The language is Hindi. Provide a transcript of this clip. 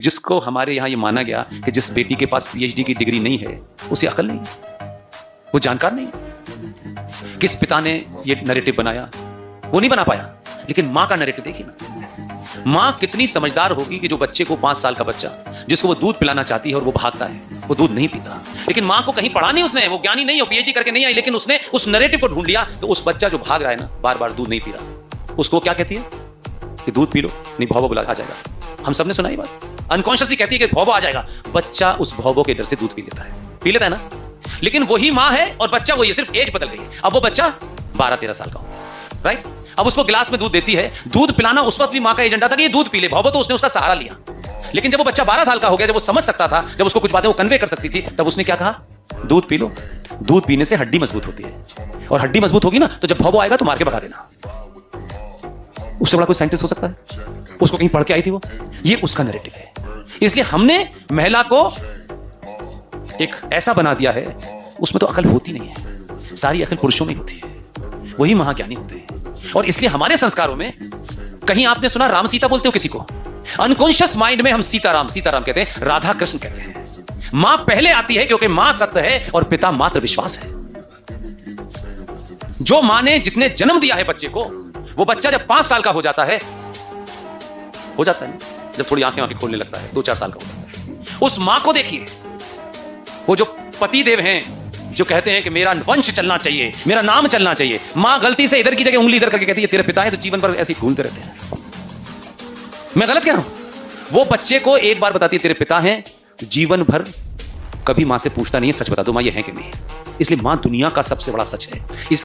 जिसको हमारे यहाँ ये माना गया कि जिस बेटी के पास पीएचडी की डिग्री नहीं है उसे अकल नहीं, वो जानकार नहीं। किस पिता ने ये नैरेटिव बनाया? वो नहीं बना पाया, लेकिन माँ का नैरेटिव देखिए ना। माँ कितनी समझदार होगी कि जो बच्चे को 5 साल का बच्चा जिसको वो दूध पिलाना चाहती है और वो भागता है, वो दूध नहीं पीता, लेकिन माँ को कहीं पढ़ा नहीं उसने, वो ज्ञानी नहीं हो, पीएचडी करके नहीं आई, लेकिन उसने उस नैरेटिव को ढूंढ लिया। तो उस बच्चा जो भाग रहा है ना, बार बार दूध नहीं पी रहा, उसको क्या कहती है कि दूध पी लो, नहीं भौबो बुला आ जाएगा। हम सबने सुना ये बात। अनकॉन्शियसली कहती है कि भौबो आ जाएगा, बच्चा उस भौबो के डर से दूध पी लेता है ना। लेकिन वही माँ है और बच्चा वही है, सिर्फ एज बदल गई है। अब वो बच्चा 12-13 साल का हो, राइट। अब उसको गिलास में दूध देती है, दूध पिलाना उस वक्त भी माँ का एजेंडा था कि ये दूध पी ले, भौबो तो उसने उसका सहारा लिया। लेकिन जब वो बच्चा 12 साल का हो गया, जब वो समझ सकता था, जब उसको कुछ बातें वो कन्वे कर सकती थी, तब उसने क्या कहा? दूध पी लो। दूध पीने से हड्डी मजबूत होती है, और हड्डी मजबूत होगी ना तो जब भौबो आएगा तो मार के भगा देना। उससे बड़ा कोई साइंटिस्ट हो सकता है? उसको कहीं पढ़ के आई थी वो? ये उसका नैरेटिव है। इसलिए हमने महिला को एक ऐसा बना दिया है, उसमें तो अकल होती नहीं है, सारी अकल पुरुषों में होती है, वही महाज्ञानी होते हैं। और इसलिए हमारे संस्कारों में कहीं आपने सुना राम सीता बोलते हो किसी को? अनकॉन्शियस माइंड में हम सीताराम कहते हैं, राधा कृष्ण कहते हैं। मां पहले आती है क्योंकि मां सत्य है और पिता मात्र विश्वास है। जो मां ने, जिसने जन्म दिया है बच्चे को, वो बच्चा जब 5 साल का हो जाता है जब थोड़ी आंखें खोलने लगता है, 2-4 साल का हो जाता है, उस मां को देखिए। वो जो पति देव हैं जो कहते हैं कि मेरा वंश चलना चाहिए, मेरा नाम चलना चाहिए, मां गलती से इधर की जगह उंगली इधर करके कहती है तेरे पिता है, तो जीवन भर ऐसे घूमते रहते हैं। मैं गलत कह रहा हूं? वो बच्चे को एक बार बताती है तेरे पिता हैं, जीवन भर कभी मां से पूछता नहीं है सच बता दो मां ये है कि नहीं। इसलिए मां दुनिया का सबसे बड़ा सच है।